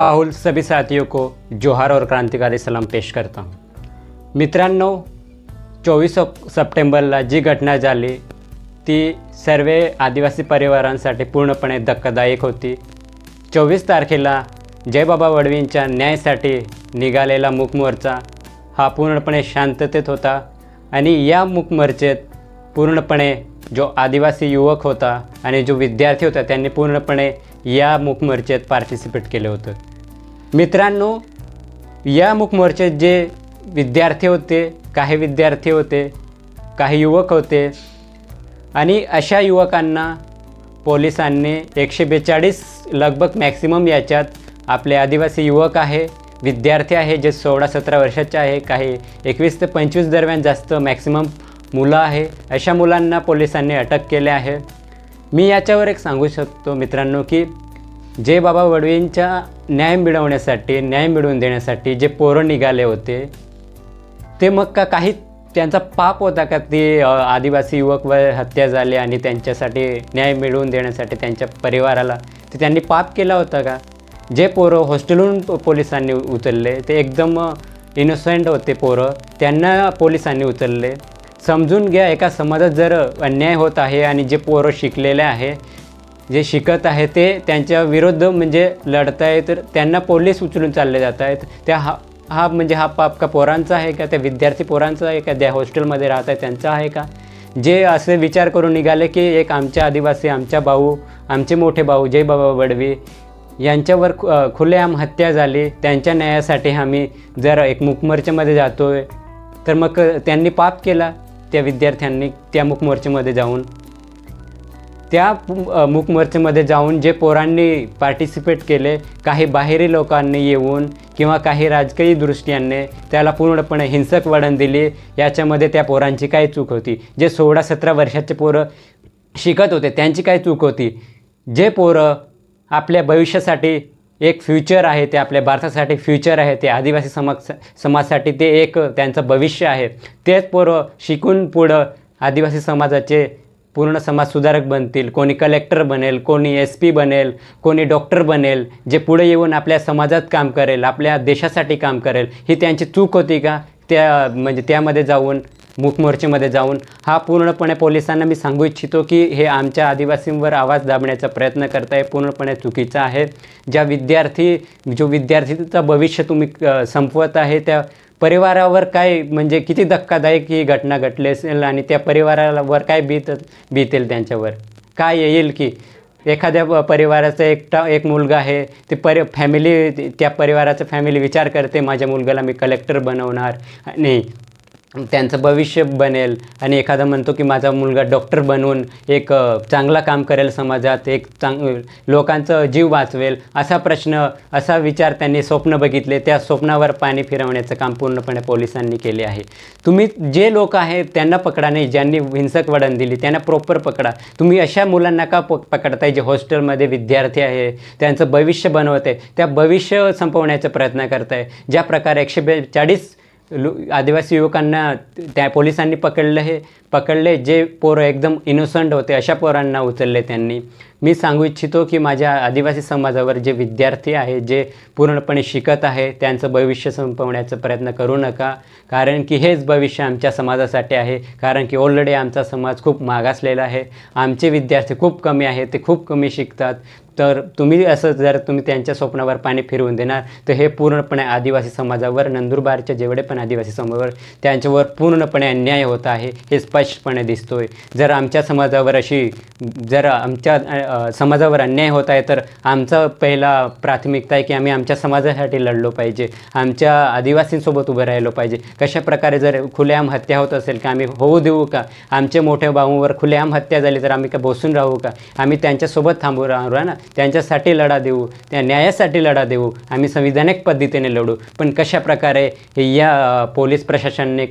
राहुल सभी साथियों को जोहार और क्रांतिकारी सलाम पेश करता हूँ। मित्रांनो, 24 सप्टेंबरला जी घटना झाली ती सर्व आदिवासी परिवारांसाठी पूर्णपणे धक्कादायक होती। 24 तारखेला जयबाबा वडवींच्या न्यायासाठी निघालेला मूक मोर्चा हा पूर्णपणे शांततेत होता आणि या मूक मोर्चेत पूर्णपणे जो आदिवासी युवक होता आणि जो विद्यार्थी होता त्यांनी पूर्णपणे या मूक मोर्चेत पार्टिसिपेट केलं होतं। मित्रांनो, या मूक मोर्चेत जे विद्यार्थी होते, काही युवक होते आणि अशा युवकांना पोलिसांनी 142 लगभग मॅक्सिमम याच्यात आपले आदिवासी युवक आहे, विद्यार्थी आहे जे 16-17 वर्षाचे आहे, काही 21 ते 25 दरम्यान जास्त मॅक्सिमम मुलं आहे, अशा मुलांना पोलिसांनी अटक केले आहे। मी याच्यावर एक सांगू शकतो मित्रांनो की जयबाबा वडवींच्या न्याय मिळवून देण्यासाठी जे पोरं निघाले होते ते मग काही त्यांचा पाप होता का ते आदिवासी युवक व हत्या झाली आणि त्यांच्यासाठी न्याय मिळवून देण्यासाठी त्यांच्या परिवाराला ते त्यांनी पाप केला होता का? जे पोरं हॉस्टेलहून पोलिसांनी उचलले ते एकदम इनोसेंट होते पोरं, त्यांना पोलिसांनी उचलले। समजून घ्या, एका समाजात जर अन्याय होत आहे आणि जे पोरं शिकलेले आहे, जे शिकत आहे ते त्यांच्या विरुद्ध म्हणजे लढत आहे तर त्यांना पोलीस उचलून चालले जात आहेत। त्या हा पाप का पोरांचा आहे का, त्या विद्यार्थी पोरांचा आहे का, त्या हॉस्टेलमध्ये राहत आहे त्यांचा आहे का? जे असे विचार करून निघाले की एक आमच्या आदिवासी, आमचे मोठे भाऊ जयबाबा वडवी यांच्यावर खुलेआम हत्या झाली, त्यांच्या न्यायासाठी आम्ही जर एक मूक मोर्चामध्ये जातो आहे तर मग त्यांनी पाप केला। त्या विद्यार्थ्यांनी त्या मूक मोर्चामध्ये जाऊन जे पोरांनी पार्टिसिपेट केले, काही बाहेरी लोकांनी येऊन किंवा काही राजकीय दृष्टीने त्याला पूर्णपणे हिंसक वळण दिली, याच्यामध्ये त्या पोरांची काय चूक होती? जे 16-17 वर्षाचे पोरं शिकत होते त्यांची काय चूक होती? जे पोरं आपल्या भविष्यासाठी एक फ्युचर आहे, ते आपल्या भारतासाठी फ्युचर आहे, ते आदिवासी समाजासाठी ते एक त्यांचं भविष्य आहे, तेच पोरं शिकून पुढं आदिवासी समाजाचे पूर्ण समाज सुधारक बनतील, कोणी कलेक्टर बनेल, कोणी SP बनेल, कोणी डॉक्टर बनेल, जे पुढे येऊन आपल्या समाजात काम करेल, आपल्या देशासाठी काम करेल। ही त्यांची चूक होती का? त्यामध्ये जाऊन मूक मोर्चेमध्ये जाऊन हा पूर्णपणे पोलिसांना मी सांगू इच्छितो की हे आमच्या आदिवासींवर आवाज दाबण्याचा प्रयत्न करताय, पूर्णपणे चुकीचा आहे। जो विद्यार्थीचं भविष्य तुम्ही संपवत आहे त्या परिवारावर काय किती धक्कादायक ही घटना घडली असेल आणि त्या परिवारावर काय बीतेल, त्यांच्यावर काय येईल की एखाद्या परिवाराचा एक मुलगा आहे, त्या परिवाराचा फॅमिली विचार करते माझ्या मुलगाला मी कलेक्टर बनवणार आणि त्यांचं भविष्य बनेल, आणि एखादा म्हणतो की माझा मुलगा डॉक्टर बनवून एक चांगला काम करेल समाजात, लोकांचं जीव वाचवेल, असा विचार त्यांनी स्वप्न बघितले। त्या स्वप्नावर पाणी फिरवण्याचं काम पूर्णपणे पोलिसांनी केले आहे। तुम्ही जे लोक आहेत त्यांना पकडा नाही, ज्यांनी हिंसक वळण दिली त्यांना प्रॉपर पकडा। तुम्ही अशा मुलांना का पकडताय जे हॉस्टेलमध्ये विद्यार्थी आहे, त्यांचं भविष्य बनवत आहे, त्या भविष्य संपवण्याचा प्रयत्न करताय। ज्या प्रकारे 142 आदिवासी युवकांना त्या पोलिसांनी पकडले, जे पोरं एकदम इनोसंट होते अशा पोरांना उचलले त्यांनी। मी सांगू इच्छितो की माझ्या आदिवासी समाजावर जे विद्यार्थी आहे, जे पूर्णपणे शिकत आहे, त्यांचं भविष्य संपवण्याचा प्रयत्न करू नका, कारण की हेच भविष्य आमच्या समाजासाठी आहे। कारण की ऑलरेडी आमचा समाज खूप मागासलेला आहे, आमचे विद्यार्थी खूप कमी आहेत, ते खूप कमी शिकतात। तर जर तुम्ही त्यांच्या स्वप्नावर पाणी फिरवून देणार तर हे पूर्णपणे आदिवासी समाजावर, नंदुरबारच्या जेवढे पण आदिवासी समाजावर त्यांच्यावर पूर्णपणे अन्याय होत आहे, हे स्पष्टपणे दिसतोय। जर आमच्या समाजावर अन्याय होत आहे तर आमचा पहिला प्राथमिकता आहे की आम्ही आमच्या समाजासाठी लढलो पाहिजे, आमच्या आदिवासींसोबत उभं राहिलो पाहिजे। कशा प्रकारे जर खुलेआम हत्या होत असेल का आम्ही होऊ देऊ का? आमच्या मोठ्या भाऊंवर खुलेआम हत्या झाली तर आम्ही का बसून राहू का? आम्ही त्यांच्यासोबत राहू ना, त्यांच्यासाठी लढा देऊ, त्या न्यायासाठी लढा देऊ, आम्ही संविधानिक पद्धतीने लढू। पण कशा प्रकारे या पोलीस प्रशासनाने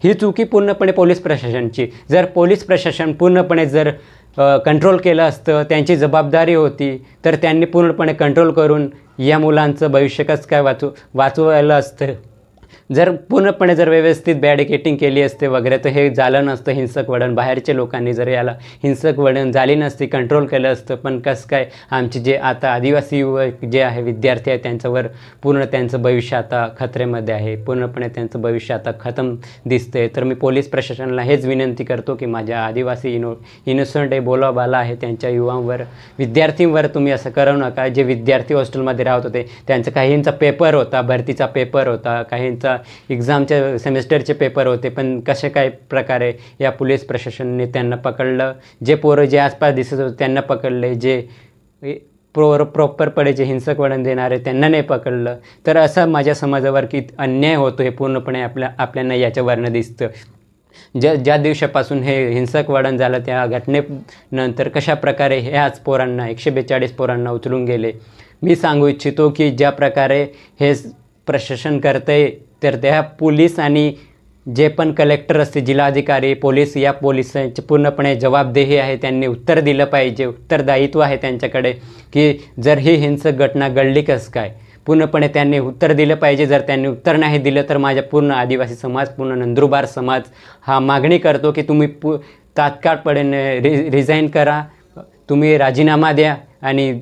ही चुकी पूर्णपणे पोलीस प्रशासनाची, जर पोलीस प्रशासन पूर्णपणे जर कंट्रोल केलं असतं, त्यांची जबाबदारी होती तर त्यांनी पूर्णपणे कंट्रोल करून या मुलांचं भविष्य कसं काय वाचवायला असतं। जर पूर्णपणे जर व्यवस्थित बॅरिकेडिंग केली असते वगैरे तर हे झालं नसतं हिंसक वळण. बाहेरच्या लोकांनी जर याला हिंसक वळण झाली नसती, कंट्रोल केलं असतं. पण कसं काय आमचे जे आता आदिवासी युवक जे आहे, विद्यार्थी आहे, त्यांच्यावर पूर्ण त्यांचं भविष्य आता खतरेमध्ये आहे. पूर्णपणे त्यांचं भविष्य आता खतम दिसतंय. तर मी पोलीस प्रशासनाला हेच विनंती करतो की माझ्या आदिवासी इनोसंट बोलाबाला आहे त्यांच्या युवांवर, विद्यार्थ्यांवर तुम्ही असं करू नका. जे विद्यार्थी हॉस्टेलमध्ये राहत होते त्यांचं काहींचा पेपर होता, भरतीचा पेपर होता, काहींचा एक्झामच्या सेमेस्टरचे पेपर होते, पण कशा काय प्रकारे या पोलीस प्रशासनाने त्यांना पकडलं. जे पोरं जे आसपास दिसत होते त्यांना पकडले, जे प्रॉपरपणे जे हिंसक वळण देणारे त्यांना नाही पकडलं. तर असं माझ्या समाजावर की अन्याय होतो हे पूर्णपणे आपल्याला याच्यावरनं दिसतं. ज्या दिवसापासून हे हिंसक वळण झालं त्या घटनेनंतर कशा प्रकारे ह्याच पोरांना 142 पोरांना उचलून गेले. मी सांगू इच्छितो की ज्या प्रकारे हे प्रशासन करतंय तर त्या पोलीस आणि जे पण कलेक्टर असते, जिल्हाधिकारी, पोलीस, या पोलिसांची पूर्णपणे जबाबदेही आहे. त्यांनी उत्तर दिलं पाहिजे, उत्तरदायित्व आहे त्यांच्याकडे की जर ही हिंसक घटना घडली कसं काय, पूर्णपणे त्यांनी उत्तर दिलं पाहिजे. जर त्यांनी उत्तर नाही दिलं तर माझ्या पूर्ण आदिवासी समाज, पूर्ण नंदुरबार समाज हा मागणी करतो की तुम्ही तात्काळपणे रिझाईन करा, तुम्ही राजीनामा द्या. आणि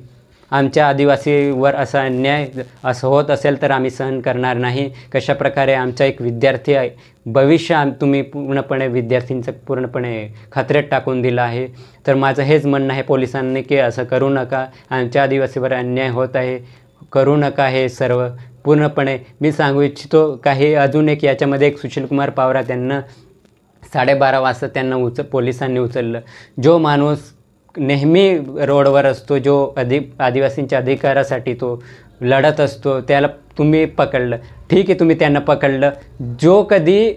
आमच्या आदिवासीवर असा अन्याय असं होत असेल तर आम्ही सहन करणार नाही. कशाप्रकारे आमचा एक विद्यार्थी आहे, भविष्य तुम्ही पूर्णपणे विद्यार्थ्यांचं पूर्णपणे खतऱ्यात टाकून दिलं आहे. तर माझं हेच म्हणणं आहे पोलिसांनी की असं करू नका, आमच्या आदिवासीवर अन्याय होत आहे, करू नका हे सर्व. पूर्णपणे मी सांगू इच्छितो काही अजून एक याच्यामध्ये एक सुशीलकुमार पावरा, त्यांना 12:30 वाजता त्यांना पोलिसांनी उचललं. जो माणूस नेहमी रोडवर असतो, जो आदिवासींच्या अधिकारासाठी तो लढत असतो, त्याला तुम्ही पकडलं. ठीक आहे, तुम्ही त्यांना पकडलं. जो कधी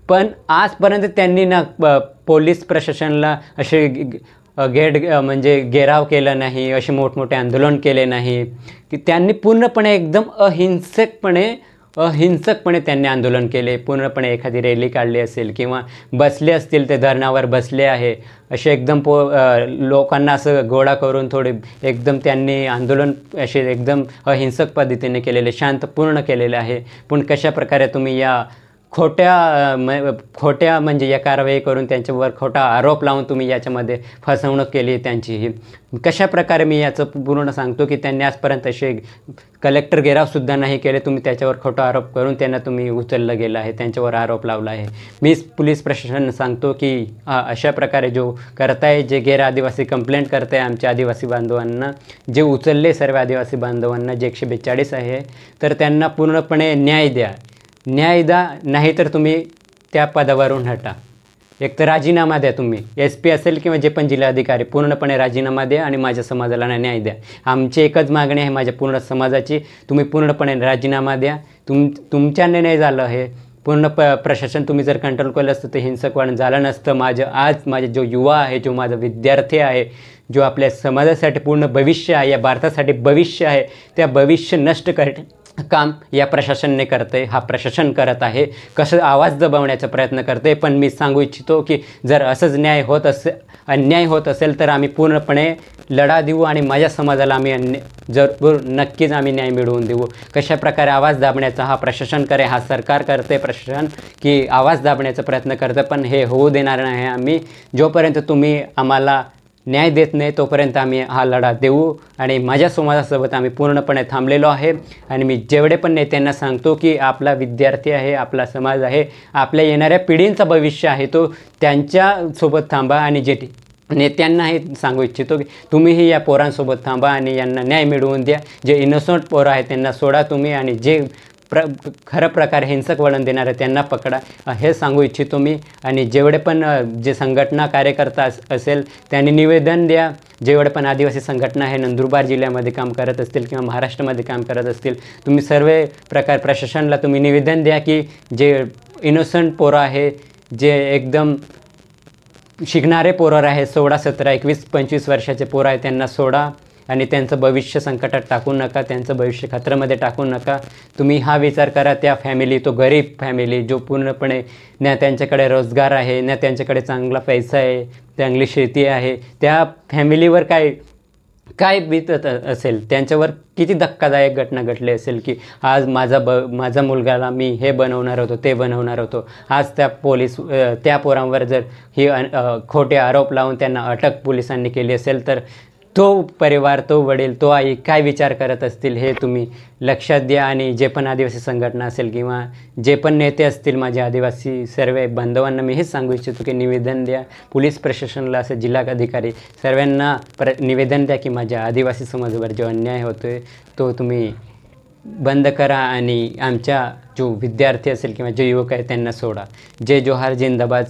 पण आजपर्यंत त्यांनी ना पोलीस प्रशासनाला असे म्हणजे घेराव केला नाही, असे मोठमोठे आंदोलन केले नाही की त्यांनी पूर्णपणे एकदम अहिंसकपणे त्यांनी आंदोलन केले. पूर्णपणे एखादी रॅली काढली असेल किंवा बसले असतील, ते धरणावर बसले आहे, असे एकदम लोकांना असं गोळा करून थोडे एकदम त्यांनी आंदोलन असे एकदम अहिंसक पद्धतीने केलेले, शांतपूर्ण केलेले आहे. पण कशा प्रकारे तुम्ही या खोट्या म्हणजे या कारवाई करून त्यांच्यावर खोटा आरोप लावून तुम्ही याच्यामध्ये फसवणूक केली त्यांचीही. कशा प्रकारे मी याचं पूर्ण सांगतो की त्यांनी आजपर्यंत असे कलेक्टर घेरावसुद्धा नाही केले. तुम्ही त्याच्यावर खोटा आरोप करून त्यांना तुम्ही उचललं गेलं आहे, त्यांच्यावर आरोप लावला आहे. मी पोलीस प्रशासन सांगतो की अशा प्रकारे जो करताय, जे गैर आदिवासी कंप्लेंट करताय आमच्या आदिवासी बांधवांना, जे उचलले सर्व आदिवासी बांधवांना जे 142 आहे, तर त्यांना पूर्णपणे न्याय द्या. नाही तर तुम्ही त्या पदावरून हटा. एक तर राजीनामा द्या, तुम्ही SP असेल किंवा जे पण जिल्हाधिकारी, पूर्णपणे राजीनामा द्या आणि माझ्या समाजाला न्याय द्या. आमची एकच मागणी आहे माझ्या पूर्ण समाजाची, तुम्ही पूर्णपणे राजीनामा द्या. तुमच्याने नाही झालं हे पूर्ण प्रशासन तुम्ही जर कंट्रोल केलं असतं तर हिंसक वळण झालं नसतं. माझे जो युवा आहे, जो माझा विद्यार्थी आहे, जो आपल्या समाजासाठी पूर्ण भविष्य आहे, या भारतासाठी भविष्य आहे, त्या भविष्य नष्ट काम या प्रशासनाने करते. हा प्रशासन करत आहे, कसं आवाज दबवण्याचा प्रयत्न करते. पण मी सांगू इच्छितो की जर असंच अन्याय होत असेल तर आम्ही पूर्णपणे लढा देऊ आणि माझ्या समाजाला आम्ही नक्कीच आम्ही न्याय मिळवून देऊ. कशा प्रकारे आवाज दाबण्याचा हा प्रशासन करे, हा सरकार करते, प्रशासन की आवाज दाबण्याचा प्रयत्न करतं, पण हे होऊ देणार नाही आम्ही. जोपर्यंत तुम्ही आम्हाला न्याय देत नाही तोपर्यंत आम्ही हा लढा देऊ. आणि माझ्या समाजासोबत आम्ही पूर्णपणे थांबलेलो आहे. आणि मी जेवढे पण नेत्यांना सांगतो की आपला विद्यार्थी आहे, आपला समाज आहे, आपल्या येणाऱ्या पिढींचा भविष्य आहे, तो त्यांच्यासोबत थांबा. आणि जे नेत्यांनाही सांगू इच्छितो की तुम्हीही या पोरांसोबत थांबा आणि यांना न्याय मिळवून द्या. जे इनोसंट पोरं आहेत त्यांना सोडा तुम्ही, आणि जे खरं प्रकारे हिंसक वळण देणारे त्यांना पकडा, हे सांगू इच्छितो मी. आणि जेवढे पण जे संघटना कार्यकर्ता असेल त्यांनी निवेदन द्या. जेवढे पण आदिवासी संघटना आहे नंदुरबार जिल्ह्यामध्ये काम करत असतील किंवा महाराष्ट्रामध्ये काम करत असतील, तुम्ही सर्व प्रकार प्रशासनाला तुम्ही निवेदन द्या की जे इनोसंट पोरं आहे, जे एकदम शिकणारे पोरं आहे, 16, 17, 21, 25 वर्षाचे पोरं आहे, त्यांना सोडा आणि त्यांचं भविष्य संकटात टाकू नका, त्यांचं भविष्य खतऱ्यामध्ये टाकू नका. तुम्ही हा विचार करा, त्या फॅमिली, तो गरीब फॅमिली जो पूर्णपणे ना त्यांच्याकडे रोजगार आहे, ना त्यांच्याकडे चांगला पैसा आहे, चांगली शेती आहे, त्या फॅमिलीवर काय काय बीतत असेल, त्यांच्यावर किती धक्कादायक घटना घडली असेल की आज माझा मुलगाला मी हे बनवणार होतो, ते बनवणार होतो. आज त्या पोरांवर जर खोटे आरोप लावून त्यांना अटक पोलिसांनी केली असेल, तर तो परिवार, तो वडील, तो आई काय विचार करत असतील हे तुम्ही लक्षात द्या. आणि जे पण आदिवासी संघटना असेल किंवा जे पण नेते असतील माझे आदिवासी सर्व बांधवांना मी हेच सांगू इच्छितो की निवेदन द्या. पोलीस प्रशासनाला, असं जिल्हाधिकारी सर्वांना निवेदन द्या की माझ्या आदिवासी समाजावर जो अन्याय होतो आहे तो तुम्ही बंद करा आणि आमच्या जो विद्यार्थी असेल किंवा जे युवक आहेत त्यांना सोडा. जय जोहार, जिंदाबाद.